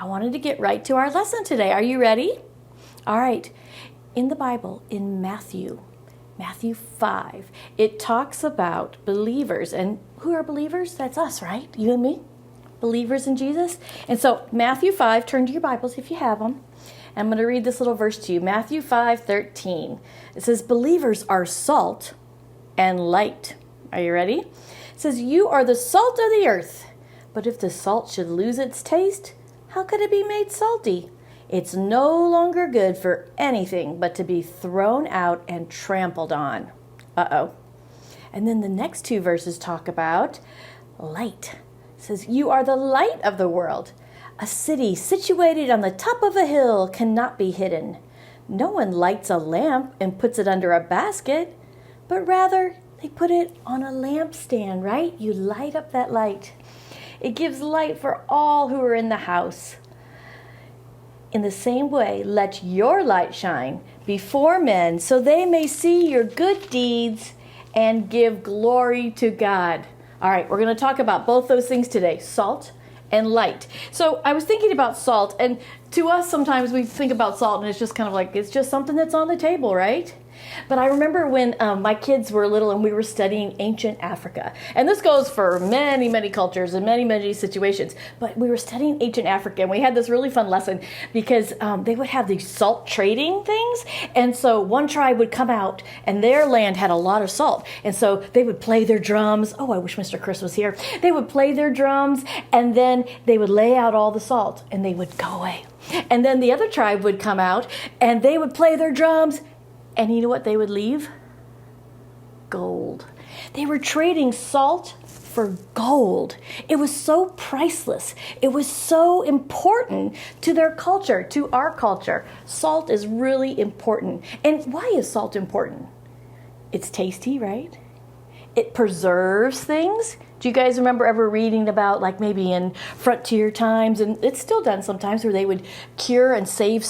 I wanted to get right to our lesson today. Are you ready? All right. In the Bible, in Matthew 5, it talks about believers. And who are believers? That's us, right? You and me? Believers in Jesus. And so Matthew 5, turn to your Bibles if you have them. I'm going to read this little verse to you. Matthew 5:13. It says, believers are salt and light. Are you ready? It says, you are the salt of the earth. But if the salt should lose its taste, how could it be made salty? It's no longer good for anything but to be thrown out and trampled on. Uh-oh. And then the next two verses talk about light. It says, you are the light of the world. A city situated on the top of a hill cannot be hidden. No one lights a lamp and puts it under a basket, but rather they put it on a lampstand, right? You light up that light. It gives light for all who are in the house. In the same way, let your light shine before men so they may see your good deeds and give glory to God. All right, we're going to talk about both those things today, salt and light. So I was thinking about salt, and to us sometimes we think about salt and it's just kind of like, it's just something that's on the table, right? But I remember when my kids were little and we were studying ancient Africa. And this goes for many, many cultures and many, many situations. But we were studying ancient Africa and we had this really fun lesson because they would have these salt trading things. And so one tribe would come out and their land had a lot of salt. And so they would play their drums. Oh, I wish Mr. Chris was here. They would play their drums and then they would lay out all the salt and they would go away. And then the other tribe would come out and they would play their drums. And you know what they would leave? Gold. They were trading salt for gold. It was so priceless. It was so important to their culture, to our culture. Salt is really important. And why is salt important? It's tasty, right? It preserves things. Do you guys remember ever reading about, like maybe in frontier times, and it's still done sometimes, where they would cure and save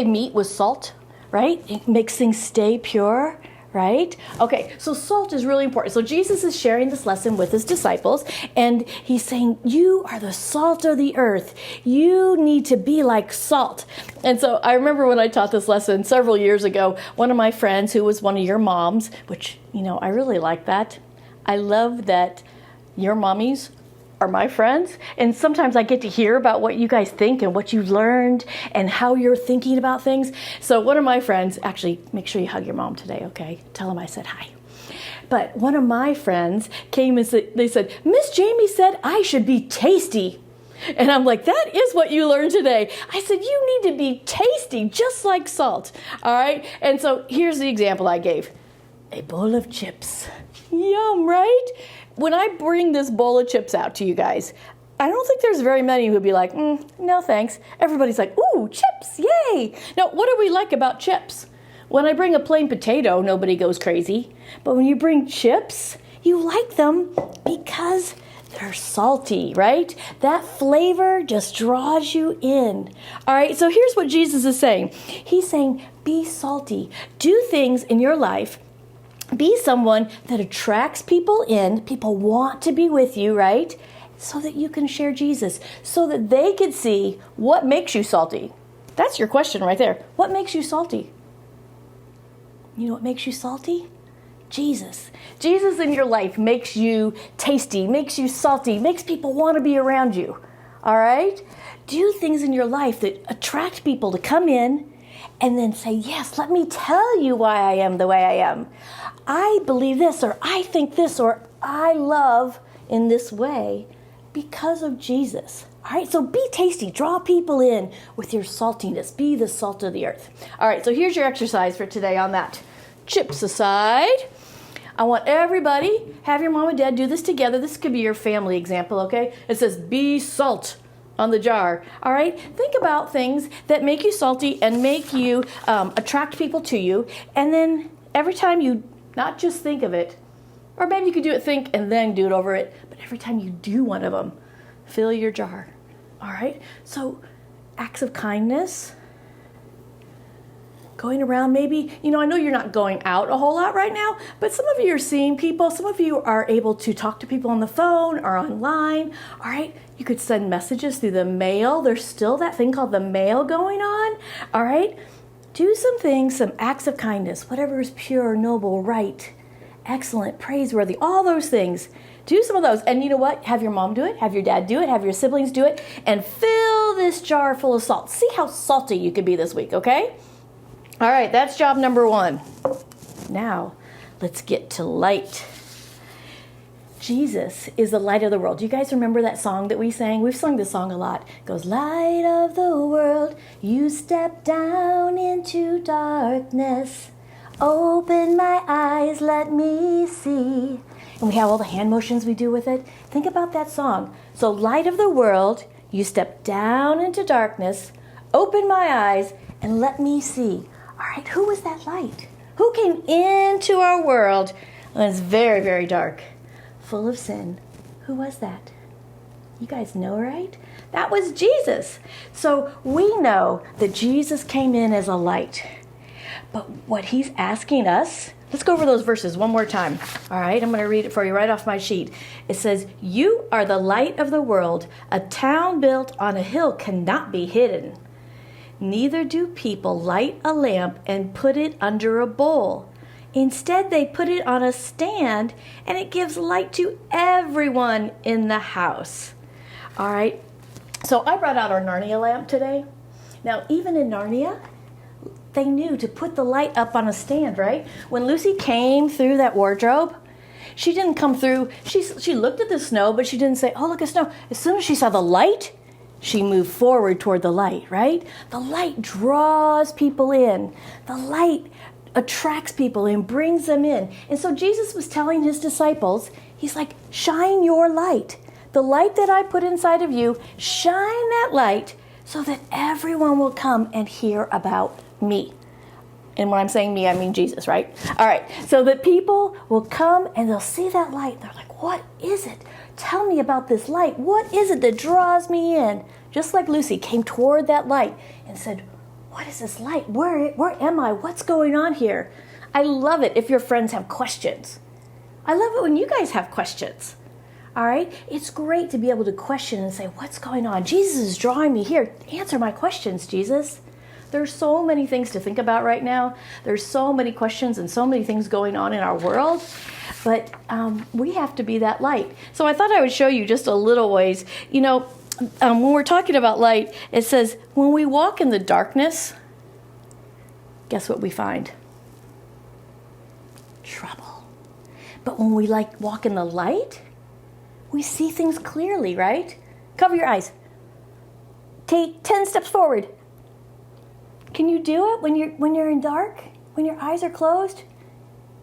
meat with salt? Right? It makes things stay pure, right? Okay, so salt is really important. So Jesus is sharing this lesson with his disciples, and he's saying, you are the salt of the earth. You need to be like salt. And so I remember when I taught this lesson several years ago, one of my friends who was one of your moms, which, I really like that. I love that your mommies are my friends, and sometimes I get to hear about what you guys think and what you learned and how you're thinking about things. So one of my friends, actually, make sure you hug your mom today, okay? Tell them I said hi. But one of my friends came and they said, Miss Jamie said I should be tasty. And I'm like, that is what you learned today. I said, you need to be tasty, just like salt. All right? And so here's the example I gave. A bowl of chips. Yum, right? When I bring this bowl of chips out to you guys, I don't think there's very many who'd be like, no thanks. Everybody's like, ooh, chips, yay. Now, what do we like about chips? When I bring a plain potato, nobody goes crazy. But when you bring chips, you like them because they're salty, right? That flavor just draws you in. All right, so here's what Jesus is saying. He's saying, be salty. Do things in your life. Be someone that attracts people in. People want to be with you, right? So that you can share Jesus. So that they can see what makes you salty. That's your question right there. What makes you salty? You know what makes you salty? Jesus. Jesus in your life makes you tasty, makes you salty, makes people want to be around you. All right? Do things in your life that attract people to come in and then say, yes, let me tell you why I am the way I am. I believe this, or I think this, or I love in this way because of Jesus. All right, so be tasty. Draw people in with your saltiness. Be the salt of the earth. All right, so here's your exercise for today on that. Chips aside. I want everybody, have your mom and dad do this together. This could be your family example, okay? It says, be salt on the jar. All right, think about things that make you salty and make you attract people to you. And then every time you not just think of it, or maybe you could do it, think, and then do it over it. But every time you do one of them, fill your jar. All right? So acts of kindness, going around maybe, I know you're not going out a whole lot right now, but some of you are seeing people. Some of you are able to talk to people on the phone or online. All right? You could send messages through the mail. There's still that thing called the mail going on. All right? Do some things, some acts of kindness, whatever is pure, noble, right, excellent, praiseworthy, all those things. Do some of those. And you know what? Have your mom do it. Have your dad do it. Have your siblings do it. And fill this jar full of salt. See how salty you can be this week, okay? All right, that's job number 1. Now, let's get to light. Jesus is the light of the world. Do you guys remember that song that we sang? We've sung this song a lot. It goes, light of the world, you step down into darkness. Open my eyes, let me see. And we have all the hand motions we do with it. Think about that song. So light of the world, you step down into darkness. Open my eyes and let me see. All right, who was that light? Who came into our world when it's very, very dark? Full of sin. Who was that? You guys know, right? That was Jesus. So we know that Jesus came in as a light. But what he's asking us, let's go over those verses one more time. All right, I'm going to read it for you right off my sheet. It says, you are the light of the world. A town built on a hill cannot be hidden. Neither do people light a lamp and put it under a bowl. Instead, they put it on a stand, and it gives light to everyone in the house. All right, so I brought out our Narnia lamp today. Now, even in Narnia, they knew to put the light up on a stand, right? When Lucy came through that wardrobe, she didn't come through. She looked at the snow, but she didn't say, oh, look at snow. As soon as she saw the light, she moved forward toward the light, right? The light draws people in. The light attracts people and brings them in. And so Jesus was telling his disciples, he's like, shine your light. The light that I put inside of you, shine that light so that everyone will come and hear about me. And when I'm saying me, I mean Jesus, right? All right, so that people will come and they'll see that light. They're like, what is it? Tell me about this light. What is it that draws me in? Just like Lucy came toward that light and said, what is this light? Where am I? What's going on here? I love it if your friends have questions. I love it when you guys have questions. All right? It's great to be able to question and say, what's going on? Jesus is drawing me here. Answer my questions, Jesus. There's so many things to think about right now. There's so many questions and so many things going on in our world. But we have to be that light. So I thought I would show you just a little ways. You know, when we're talking about light, it says, when we walk in the darkness, guess what we find? Trouble. But when we walk in the light, we see things clearly, right? Cover your eyes. Take 10 steps forward. Can you do it when you're in dark? When your eyes are closed?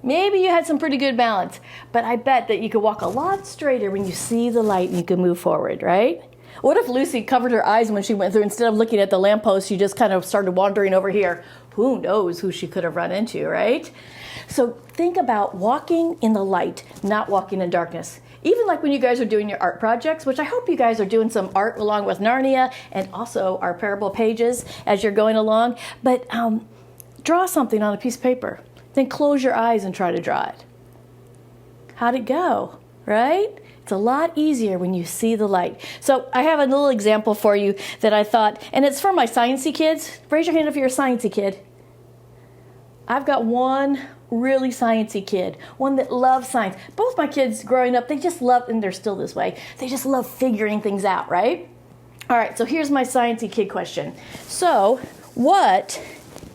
Maybe you had some pretty good balance, but I bet that you could walk a lot straighter when you see the light and you can move forward, right? What if Lucy covered her eyes when she went through? Instead of looking at the lamppost, she just kind of started wandering over here. Who knows who she could have run into, right? So think about walking in the light, not walking in darkness. Even like when you guys are doing your art projects, which I hope you guys are doing some art along with Narnia and also our parable pages as you're going along. But draw something on a piece of paper. Then close your eyes and try to draw it. How'd it go, right? It's a lot easier when you see the light. So I have a little example for you that I thought, and it's for my sciencey kids. Raise your hand if you're a sciencey kid. I've got one really sciencey kid, one that loves science. Both my kids growing up, they just love, and they're still this way, they just love figuring things out, right? All right, so here's my sciencey kid question. So what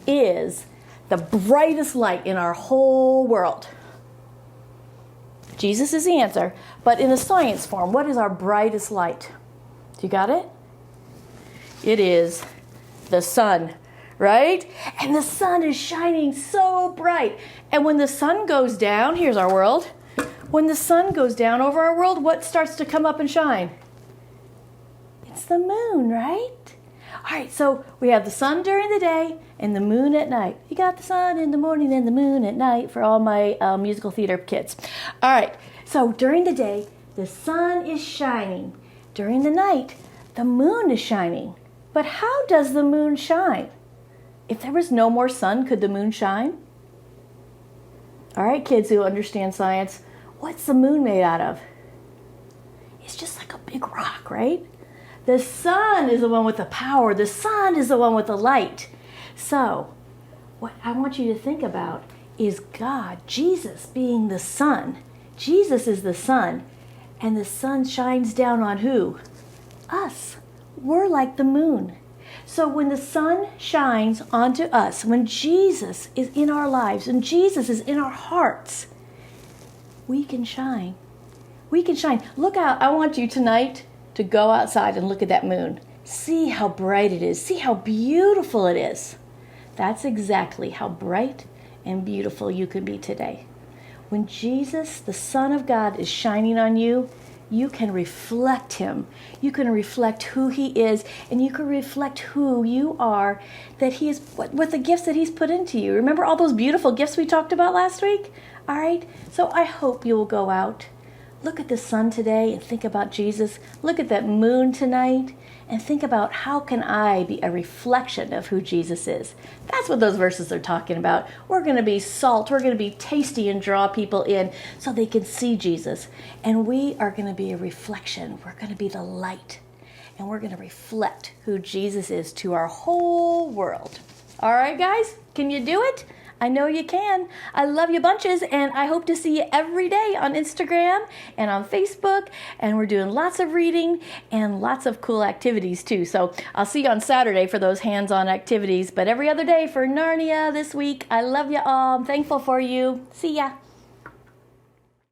is the brightest light in our whole world? Jesus is the answer, but in a science form, what is our brightest light? You got it? It is the sun, right? And the sun is shining so bright. And when the sun goes down, here's our world. When the sun goes down over our world, what starts to come up and shine? It's the moon, right? All right, so we have the sun during the day and the moon at night. You got the sun in the morning and the moon at night for all my musical theater kids. All right, so during the day, the sun is shining. During the night, the moon is shining. But how does the moon shine? If there was no more sun, could the moon shine? All right, kids who understand science, what's the moon made out of? It's just like a big rock, right? The sun is the one with the power. The sun is the one with the light. So, what I want you to think about is God, Jesus being the sun. Jesus is the sun. And the sun shines down on who? Us. We're like the moon. So when the sun shines onto us, when Jesus is in our lives, and Jesus is in our hearts, we can shine. We can shine. Look out. I want you tonight to go outside and look at that moon. See how bright it is. See how beautiful it is. That's exactly how bright and beautiful you can be today. When Jesus, the Son of God, is shining on you, you can reflect him. You can reflect who he is, and you can reflect who you are, that he is, with the gifts that he's put into you. Remember all those beautiful gifts we talked about last week? All right? So I hope you will go out. Look at the sun today and think about Jesus. Look at that moon tonight and think about, how can I be a reflection of who Jesus is? That's what those verses are talking about. We're going to be salt. We're going to be tasty and draw people in so they can see Jesus. And we are going to be a reflection. We're going to be the light. And we're going to reflect who Jesus is to our whole world. All right, guys? Can you do it? I know you can. I love you bunches, and I hope to see you every day on Instagram and on Facebook, and we're doing lots of reading and lots of cool activities too. So I'll see you on Saturday for those hands-on activities, but every other day for Narnia this week. I love you all. I'm thankful for you. See ya.